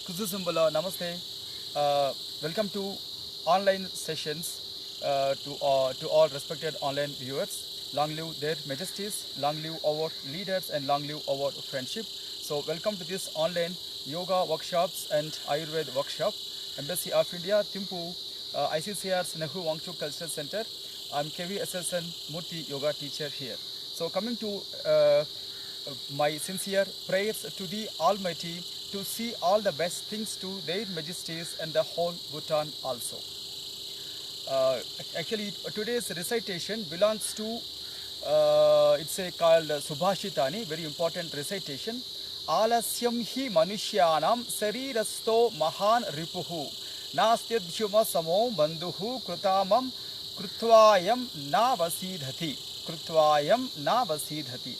Kuzusumbala, Namaste. Welcome to online sessions to all respected online viewers. Long live their majesties, long live our leaders, and long live our friendship. So, welcome to this online yoga workshops and Ayurveda workshop. Embassy of India, Thimphu, ICCR's Nehru Wangchuk Cultural Center. I'm KVSSN Murthy Yoga teacher here. So, coming to my sincere prayers to the Almighty to see all the best things to their majesties and the whole Bhutan also. Actually, today's recitation belongs to, it's called Subhashitani, very important recitation. Alasyam hi manushyanam sarirasto mahan ripuhu nastyadhyuma samo bandhuhu krutamam krutvayam na vasidhati. Krutvayam na vasidhati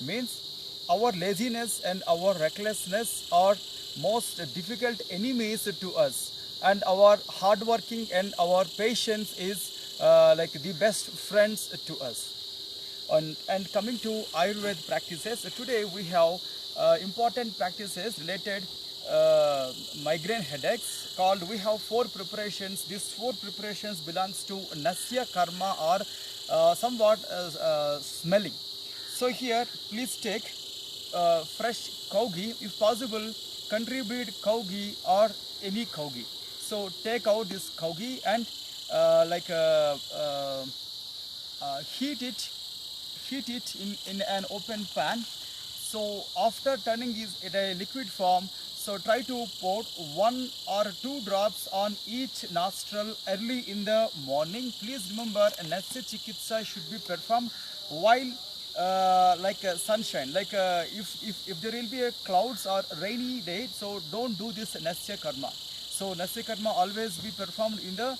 means our laziness and our recklessness are most difficult enemies to us, and our hard working and our patience is like the best friends to us. And coming to Ayurveda practices, today we have important practices related migraine headaches called. We have four preparations. These four preparations belongs to Nasya Karma or somewhat smelling. So here, please take fresh cow ghee, if possible, country breed cow ghee or any cow ghee. So take out this cow ghee and heat it in an open pan. So after turning it in a liquid form, so try to pour 1 or 2 drops on each nostril early in the morning. Please remember, Nasya Chikitsa should be performed while sunshine. If there will be a clouds or rainy day, so don't do this Nasya Karma. So Nasya Karma always be performed in the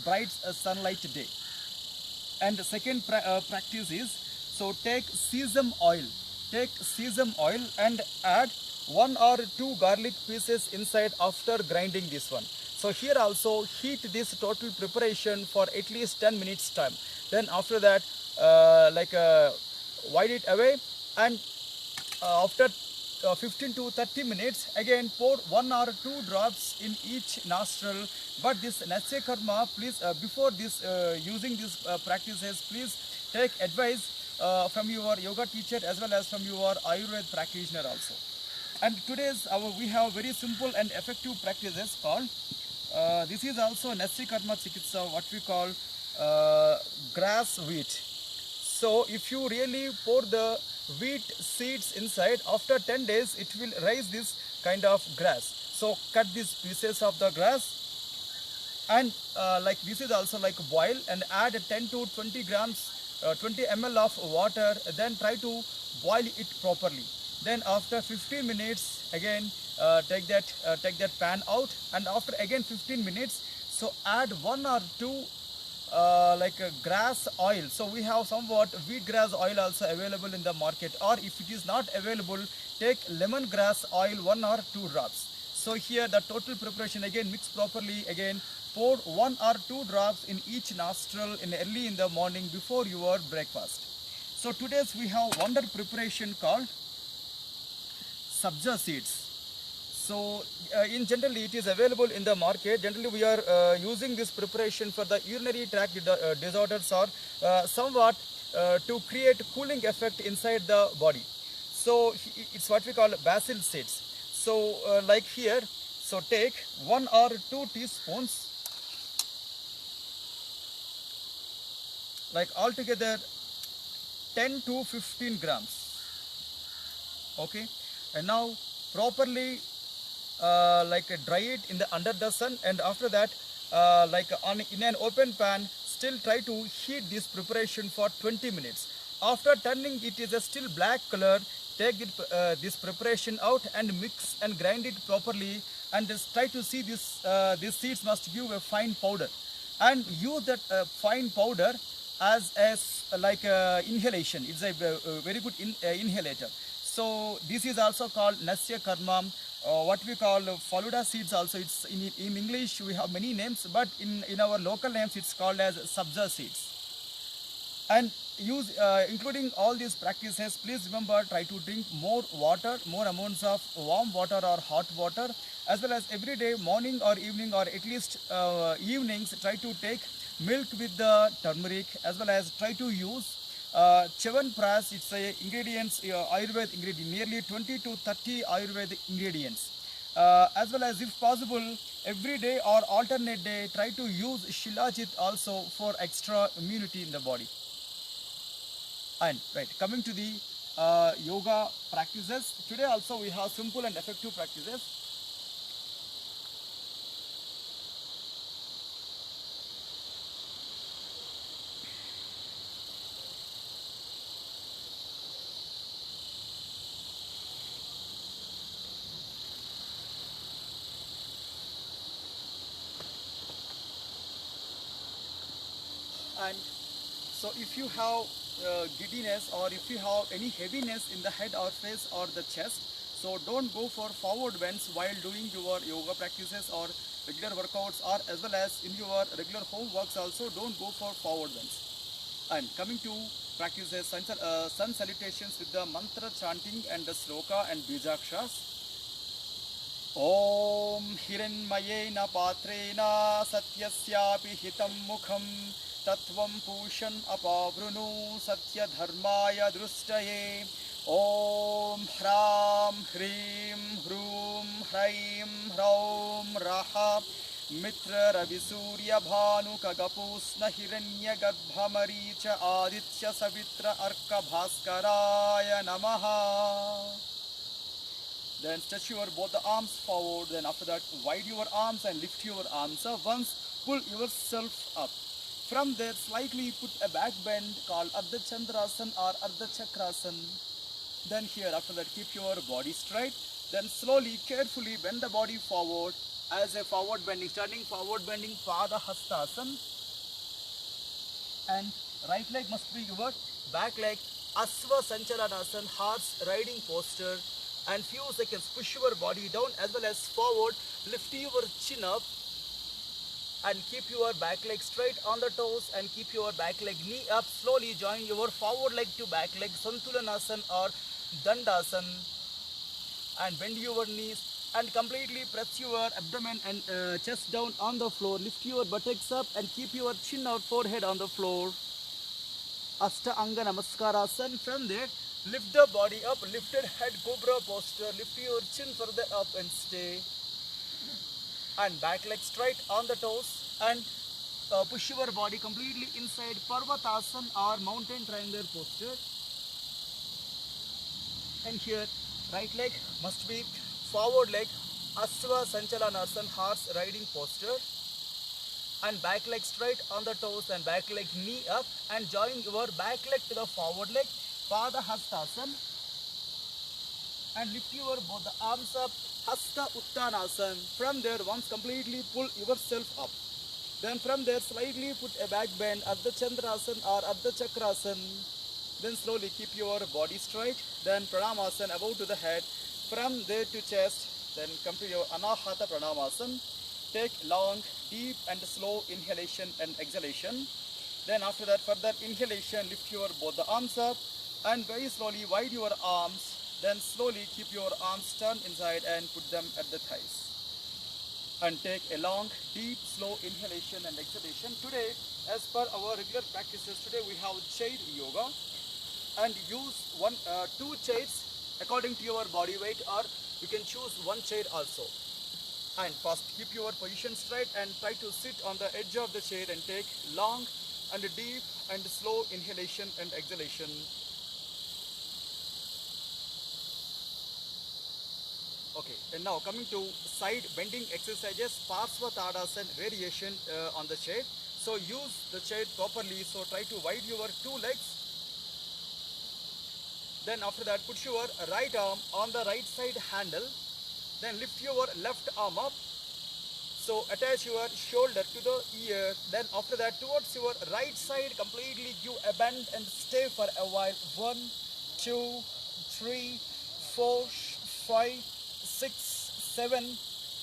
bright sunlight day. And the second practice is, so take sesame oil. Take sesame oil and add 1 or 2 garlic pieces inside after grinding this one. So here also heat this total preparation for at least 10 minutes time. Then after that, wipe it away, and after 15 to 30 minutes, again pour 1 or 2 drops in each nostril. But this Nasya Karma, please, before this using these practices, please take advice from your yoga teacher as well as from your Ayurveda practitioner also. And today's we have very simple and effective practices called, this is also Nasya Karma Chikitsa, what we call grass wheat. So if you really pour the wheat seeds inside, after 10 days it will raise this kind of grass. So cut these pieces of the grass, and like this is also like boil, and add 10 to 20 grams 20 ml of water, then try to boil it properly. Then after 15 minutes again take that pan out, and after again 15 minutes, so add 1 or 2 grass oil. So we have somewhat wheat grass oil also available in the market, or if it is not available, take lemongrass oil 1 or 2 drops. So here the total preparation, again mix properly, again pour 1 or 2 drops in each nostril in early in the morning before your breakfast. So today's we have wonder preparation called sabza seeds. So in generally it is available in the market. Generally we are using this preparation for the urinary tract disorders, or somewhat to create cooling effect inside the body. So it's what we call basil seeds. So like here, so take 1 or 2 teaspoons, like altogether 10 to 15 grams. Okay, and now properly dry it in the under the sun, and after that in an open pan, still try to heat this preparation for 20 minutes. After turning it is a still black color, take this preparation out and mix and grind it properly, and just try to see this these seeds must give a fine powder, and use that fine powder as inhalation. It's a very good inhalator. So this is also called Nasya Karma. What we call Faluda seeds also. It's in English we have many names, but in our local names it's called as sabza seeds. And use including all these practices, please remember, try to drink more water, more amounts of warm water or hot water, as well as every day morning or evening, or at least evenings, try to take milk with the turmeric, as well as try to use Chyawanprash. It's a ingredients, Ayurveda ingredient, nearly 20 to 30 Ayurvedic ingredients. As well as, if possible, every day or alternate day, try to use Shilajit also for extra immunity in the body. And right, coming to the yoga practices, today also we have simple and effective practices. And so if you have giddiness, or if you have any heaviness in the head or face or the chest, so don't go for forward bends while doing your yoga practices or regular workouts, or as well as in your regular home works also, don't go for forward bends. And coming to practices, sun salutations with the mantra chanting and the sloka and bijakshas. ॐ हिरण्मयेन पात्रेण सत्यस्यापि हितं मुखं तत्त्वं पूषन् अपावृणु सत्यधर्माय दृष्टये ॐ ह्रां ह्रीं ह्रूं ह्रैं ह्रौं रः मित्ररविसूर्यभानुकगपूष्ण हिरण्यगर्भमरीच आदित्य सवित्र अर्कभास्कराय नमः. Then stretch your both the arms forward. Then after that, wide your arms and lift your arms up. Once, pull yourself up. From there, slightly put a back bend called Ardha Chandrasana or Ardha Chakrasana. Then here, after that, keep your body straight. Then slowly, carefully bend the body forward as a forward bending, starting forward bending Pada Hastasana. And right leg must be your back leg, Asva Sanchalanasana, horse riding posture. And few seconds, push your body down as well as forward, lift your chin up and keep your back leg straight on the toes and keep your back leg knee up. Slowly join your forward leg to back leg, Santulanasana or Dandasana, and bend your knees and completely press your abdomen and chest down on the floor. Lift your buttocks up and keep your chin out, forehead on the floor. Ashta Anga Namaskarasana. From there, lift the body up, lifted head, cobra posture. Lift your chin further up and stay. And back leg straight on the toes and push your body completely inside Parvatasana or mountain triangle posture. And here, right leg must be forward leg, Asva Sanchalanasana, horse riding posture. And back leg straight on the toes and back leg knee up and join your back leg to the forward leg, Pada Hastasana, and lift your both the arms up, Hasta Uttanasana. From there, once completely pull yourself up. Then from there, slightly put a back bend, Ardha Chandrasana or Ardha Chakrasana. Then slowly keep your body straight. Then Pranamasana, above to the head. From there to chest. Then come to your Anahata Pranamasana. Take long, deep and slow inhalation and exhalation. Then after that, further inhalation, lift your both the arms up and very slowly wide your arms. Then slowly keep your arms turned inside and put them at the thighs. And take a long, deep, slow inhalation and exhalation. Today, as per our regular practices, today we have chair yoga. And use two chairs according to your body weight, or you can choose one chair also. And first, keep your position straight and try to sit on the edge of the chair and take long and deep and slow inhalation and exhalation. Okay, and now coming to side bending exercises, Parsva Tadasana variation on the chair. So use the chair properly. So try to wide your two legs. Then after that, put your right arm on the right side handle. Then lift your left arm up. So attach your shoulder to the ear. Then after that, towards your right side, completely give a bend and stay for a while. 1, 2, 3, 4, 5, 6, 7,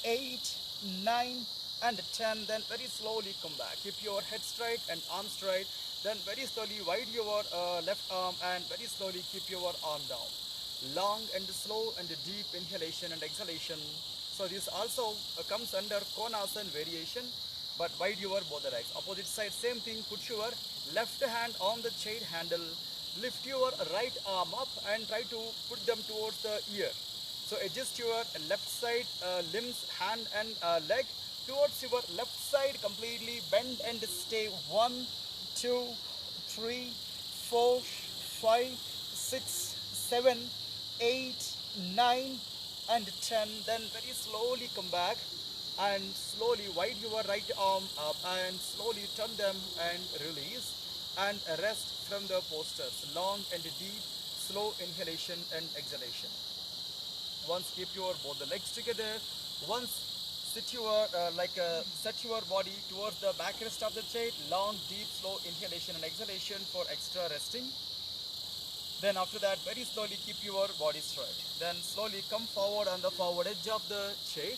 8, 9 and 10. Then very slowly come back. Keep your head straight and arms straight. Then very slowly wide your left arm and very slowly keep your arm down. Long and slow and deep inhalation and exhalation. So this also comes under Konasana variation, but wide your both the legs. Opposite side, same thing. Put your left hand on the chair handle. Lift your right arm up and try to put them towards the ear. So adjust your left side limbs, hand and leg towards your left side completely. Bend and stay. 1, 2, 3, 4, 5, 6, 7, 8, 9 and 10. Then very slowly come back and slowly wide your right arm up and slowly turn them and release and rest from the postures. Long and deep, slow inhalation and exhalation. Once keep your both the legs together. Once sit your set your body towards the backrest of the chair. Long, deep, slow inhalation and exhalation for extra resting. Then after that, very slowly keep your body straight. Then slowly come forward on the forward edge of the chair.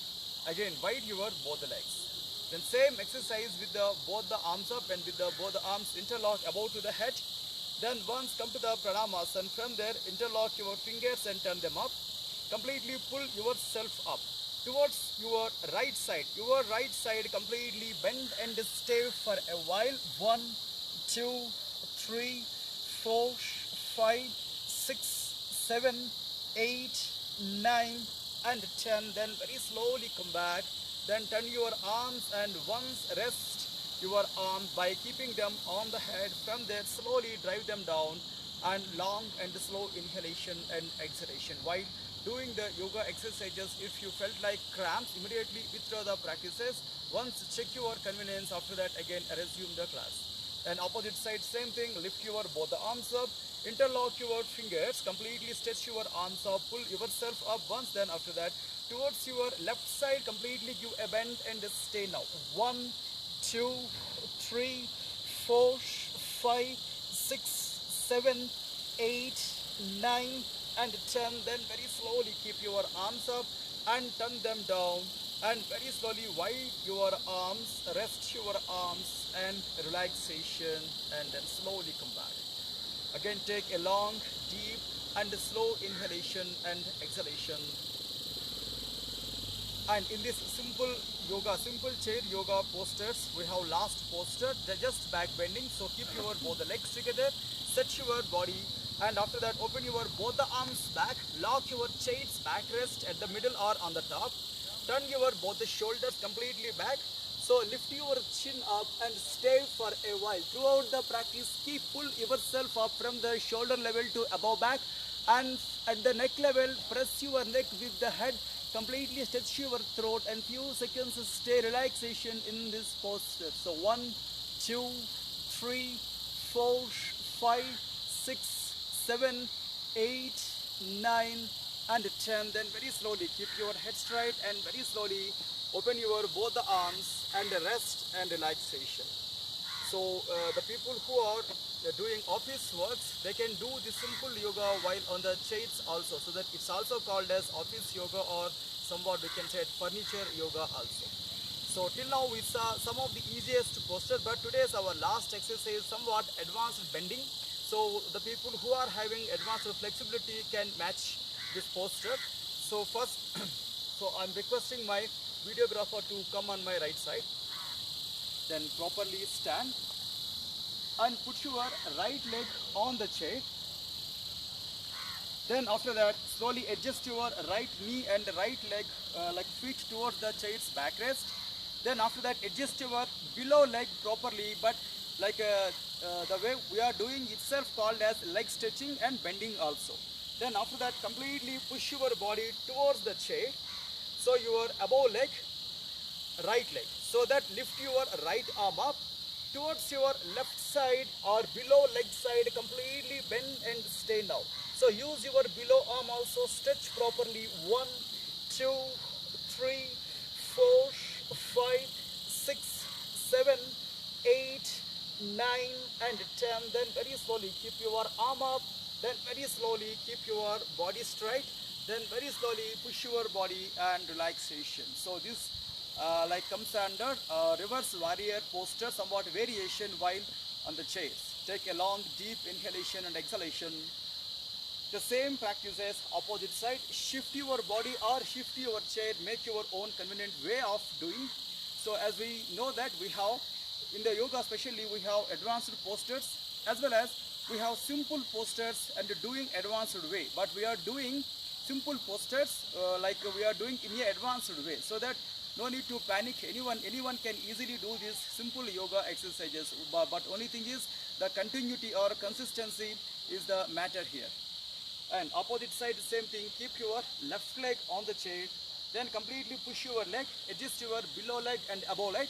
Again, wide your both the legs. Then same exercise with the both the arms up and with the both the arms interlock above to the head. Then once come to the Pranamasana. From there, interlock your fingers and turn them up. Completely pull yourself up towards your right side. Your right side completely bend and stay for a while. 1, 2, 3, 4, 5, 6, 7, 8, 9 and 10. Then very slowly come back. Then turn your arms and once rest your arms by keeping them on the head. From there slowly drive them down and long and slow inhalation and exhalation. While doing the yoga exercises, if you felt like cramps, immediately withdraw the practices. Once check your convenience, after that again resume the class. And opposite side, same thing. Lift your both the arms up, interlock your fingers, completely stretch your arms up, pull yourself up once. Then after that, towards your left side, completely give a bend and stay now. 1, 2, 3, 4, 5, 6, 7, 8, 9 and 10. Then very slowly keep your arms up and turn them down and very slowly wide your arms, rest your arms and relaxation and then slowly come back. Again take a long, deep and slow inhalation and exhalation. And in this simple yoga, simple chair yoga postures, we have last posture, just back bending. So keep your both the legs together, set your body and after that open your both the arms back, lock your chairs backrest at the middle or on the top, turn your both the shoulders completely back. So lift your chin up and stay for a while. Throughout the practice, keep pull yourself up from the shoulder level to above back and at the neck level, press your neck with the head, completely stretch your throat and few seconds stay relaxation in this posture. So 1, 2, 3, 4, 5, 6, 7, 8, 9 and 10. Then very slowly keep your head straight and very slowly open your both the arms and rest and relaxation. So the people who are doing office works, they can do the simple yoga while on the chairs also. So that it's also called as office yoga or somewhat we can say furniture yoga also. So till now we saw some of the easiest postures, but today is our last exercise, somewhat advanced bending. So the people who are having advanced flexibility can match this posture. So first, so I'm requesting my videographer to come on my right side. Then properly stand and put your right leg on the chair. Then after that slowly adjust your right knee and right leg like feet towards the chair's backrest. Then after that adjust your below leg properly, but like the way we are doing itself called as leg stretching and bending also. Then after that completely push your body towards the chair. So your above leg, right leg. So that lift your right arm up towards your left side or below leg side, completely bend and stay now. So use your below arm also, stretch properly. 1, 2, 3, 4, 5, 6, 7, 8, 9 and 10. Then very slowly keep your arm up. Then very slowly keep your body straight. Then very slowly push your body and relaxation. So this like comes under reverse warrior posture, somewhat variation while on the chairs. Take a long deep inhalation and exhalation. The same practices opposite side. Shift your body or shift your chair. Make your own convenient way of doing. So as we know that we have in the yoga especially we have advanced postures as well as we have simple postures and doing advanced way. But we are doing simple postures like we are doing in a advanced way, so that no need to panic. Anyone can easily do these simple yoga exercises. But only thing is the continuity or consistency is the matter here. And opposite side same thing. Keep your left leg on the chair, then completely push your leg, adjust your below leg and above leg,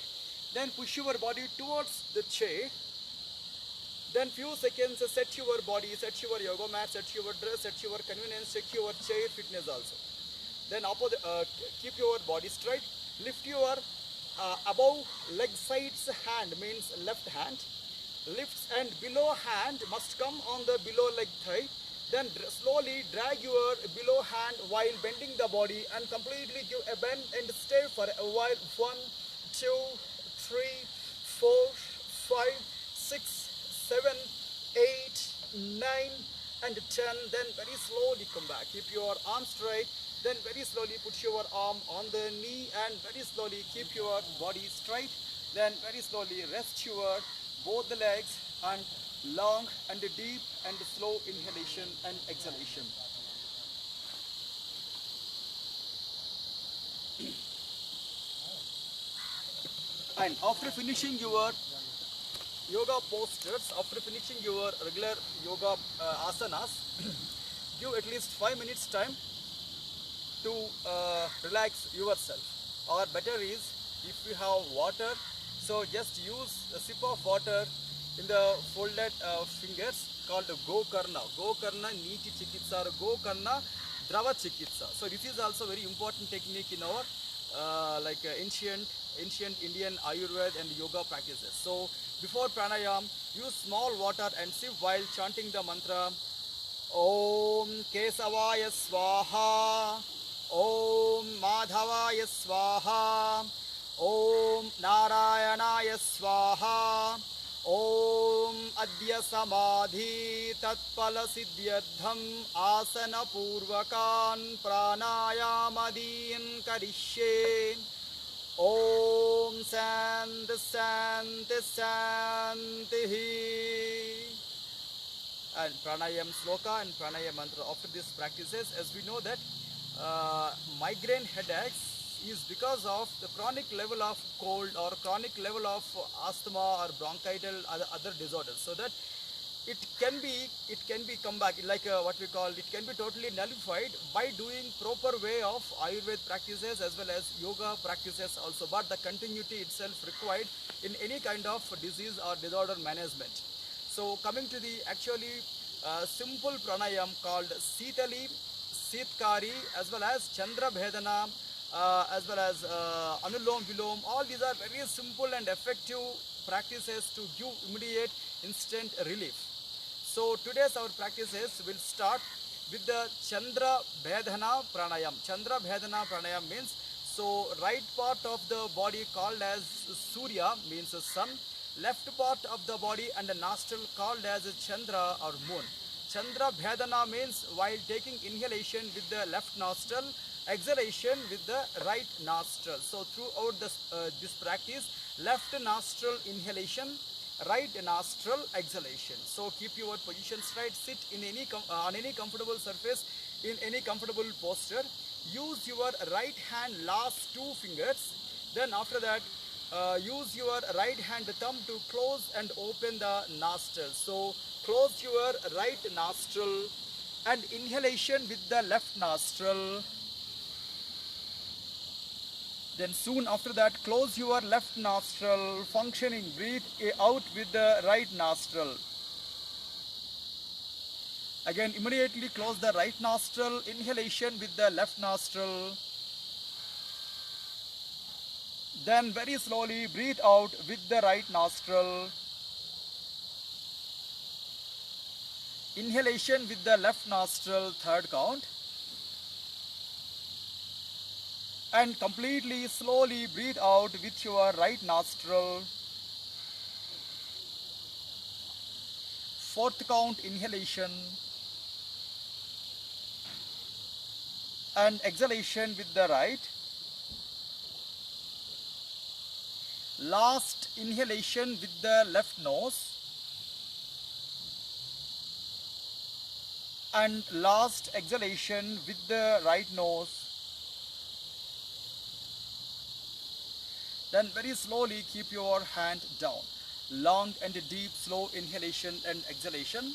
then push your body towards the chair. Then few seconds set your body, set your yoga mat, set your dress, set your convenience, check your chair fitness also. Then keep your body straight, lift your above leg sides hand, means left hand, lifts and below hand must come on the below leg thigh. Then slowly drag your below hand while bending the body and completely give a bend and stay for a while. 1, 2, 3, 4, 5, 6, 7, 8, 9 and 10. Then very slowly come back. Keep your arm straight. Then very slowly put your arm on the knee and very slowly keep your body straight. Then very slowly rest your both the legs and long and deep and slow inhalation and exhalation. And after finishing your yoga postures, after finishing your regular yoga asanas, give at least 5 minutes time to relax yourself. Or better is, if you have water, so just use a sip of water in the folded fingers called Gokarna. Gokarna Niti Chikitsa or Gokarna Drava Chikitsa. So this is also very important technique in our ancient Indian Ayurveda and yoga practices. So before pranayam, use small water and sip while chanting the mantra Om Kesavaya Swaha, Om Madhavaya Swaha, Om Narayanaya Swaha, Om Adya Samadhi Tatpala Siddhyardham Asana Purvakan Pranayamadin Karishye. Om Shanti Shanti Shanti. And pranayam sloka and pranayam mantra. After these practices, as we know that migraine headaches is because of the chronic level of cold or chronic level of asthma or bronchital other disorders. So that it can be come back like what we call, it can be totally nullified by doing proper way of Ayurveda practices as well as yoga practices also. But the continuity itself required in any kind of disease or disorder management. So coming to the actually simple pranayam called Sitali, Sitkari as well as Chandra Bhedana as well as Anulom Vilom. All these are very simple and effective practices to give immediate instant relief. So today's our practices will start with the Chandra Bhedana Pranayam. Chandra Bhedana Pranayam means, so right part of the body called as Surya means sun, left part of the body and the nostril called as Chandra or moon. Chandra Bhedana means while taking inhalation with the left nostril, exhalation with the right nostril. So throughout this practice, left nostril inhalation, right nostril exhalation. So keep your position straight, sit in on any comfortable surface, in any comfortable posture. Use your right hand last 2 fingers. Then after that, use your right hand thumb to close and open the nostril. So close your right nostril and inhalation with the left nostril. Then soon after that, close your left nostril, functioning, breathe out with the right nostril. Again, immediately close the right nostril, inhalation with the left nostril. Then very slowly breathe out with the right nostril. Inhalation with the left nostril, 3rd count. And completely slowly breathe out with your right nostril. Fourth count inhalation and exhalation with the right. Last inhalation with the left nose and last exhalation with the right nose. Then very slowly keep your hand down. Long and deep slow inhalation and exhalation.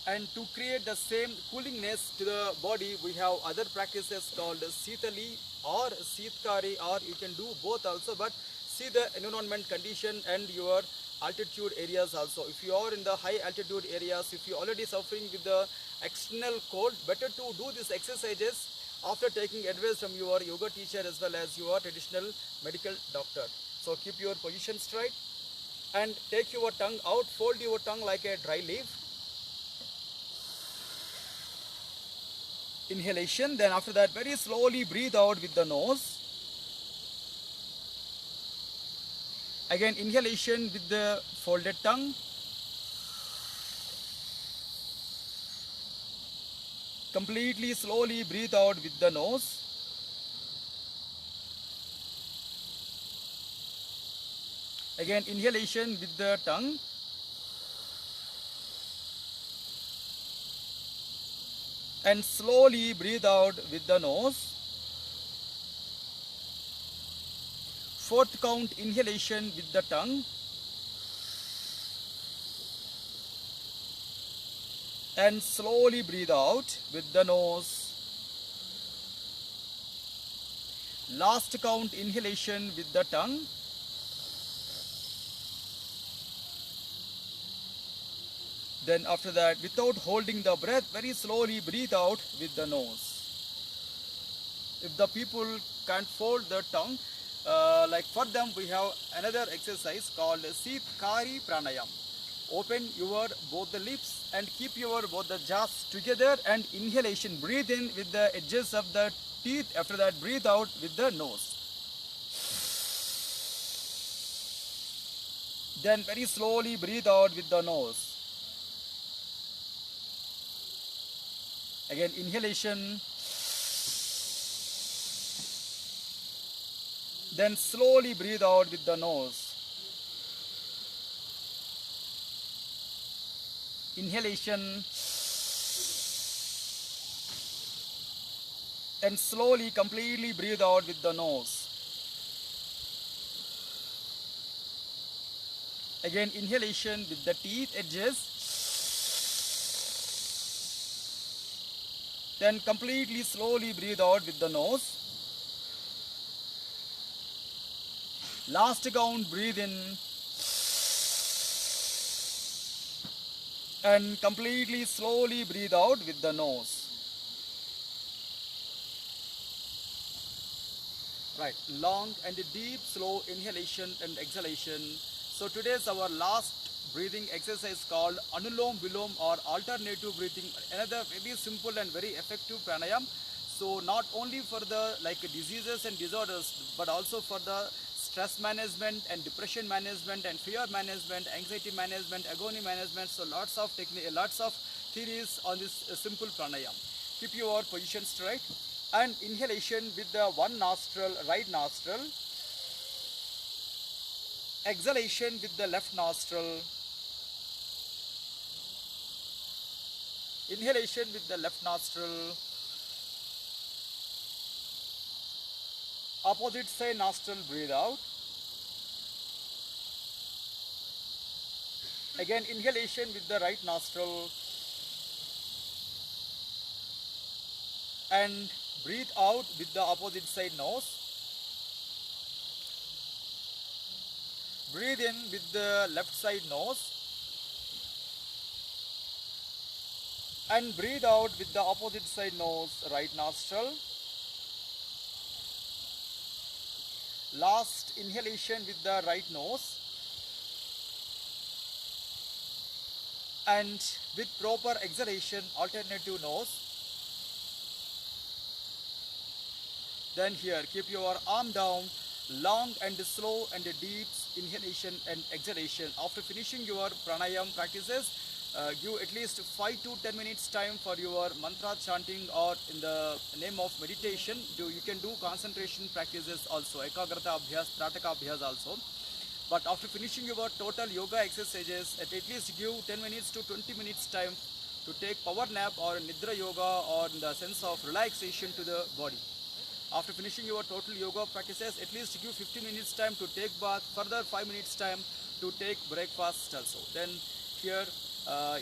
And to create the same coolingness to the body, we have other practices called Sitali or Sitkari, or you can do both also, but see the environment condition and your altitude areas also. If you are in the high altitude areas, if you are already suffering with the external cold, better to do these exercises after taking advice from your yoga teacher as well as your traditional medical doctor. So keep your position straight and take your tongue out, fold your tongue like a dry leaf. Inhalation, then after that very slowly breathe out with the nose. Again inhalation with the folded tongue. Completely slowly breathe out with the nose. Again inhalation with the tongue. And slowly breathe out with the nose. Fourth count inhalation with the tongue. And slowly breathe out with the nose. Last count inhalation with the tongue. Then after that, without holding the breath, very slowly breathe out with the nose. If the people can't fold the tongue, like for them we have another exercise called Sitkari Pranayam. Open your both the lips and keep your both the jaws together and inhalation. Breathe in with the edges of the teeth. After that, breathe out with the nose. Then very slowly breathe out with the nose. Again inhalation. Then slowly breathe out with the nose. Inhalation. And slowly completely breathe out with the nose. Again inhalation with the teeth edges. Then completely slowly breathe out with the nose. Last count, breathe in. And completely slowly breathe out with the nose. Right, long and deep slow inhalation and exhalation. So today's our last breathing exercise called Anulom Vilom or alternative breathing. Another very simple and very effective pranayam. So not only for the diseases and disorders, but also for the stress management and depression management and fear management, anxiety management, agony management. So lots of theories on this simple pranayam. Keep your position straight and inhalation with the one nostril, right nostril. Exhalation with the left nostril. Inhalation with the left nostril. Opposite side nostril, breathe out. Again inhalation with the right nostril. And breathe out with the opposite side nose. Breathe in with the left side nose. And breathe out with the opposite side nose, right nostril. Last inhalation with the right nose. And with proper exhalation, alternative nose. Then here, keep your arm down, long and slow and deep inhalation and exhalation. After finishing your pranayam practices, give at least 5 to 10 minutes time for your mantra chanting or in the name of meditation. You can do concentration practices also, ekagrata abhyas, trataka abhyas also. But after finishing your total yoga exercises, at least give 10 minutes to 20 minutes time to take power nap or nidra yoga, or in the sense of relaxation to the body. After finishing your total yoga practices, at least give 15 minutes time to take bath, further 5 minutes time to take breakfast also. Then here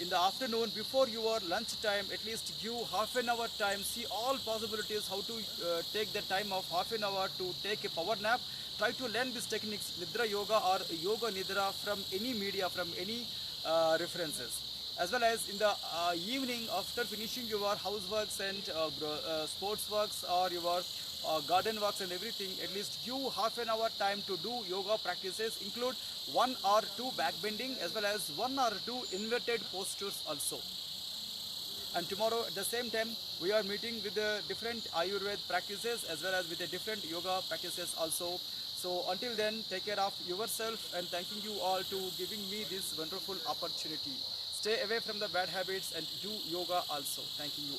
in the afternoon before your lunch time, at least give half an hour time. See all possibilities how to take the time of half an hour to take a power nap. Try to learn these techniques, Nidra Yoga or Yoga Nidra, from any media, from any references. As well as in the evening, after finishing your houseworks and sports works or your garden works and everything, at least give half an hour time to do yoga practices. Include 1 or 2 back bending as well as 1 or 2 inverted postures also. And tomorrow at the same time we are meeting with the different Ayurveda practices as well as with the different yoga practices also. So until then, take care of yourself, and thanking you all to giving me this wonderful opportunity. Stay away from the bad habits and do yoga also. Thanking you.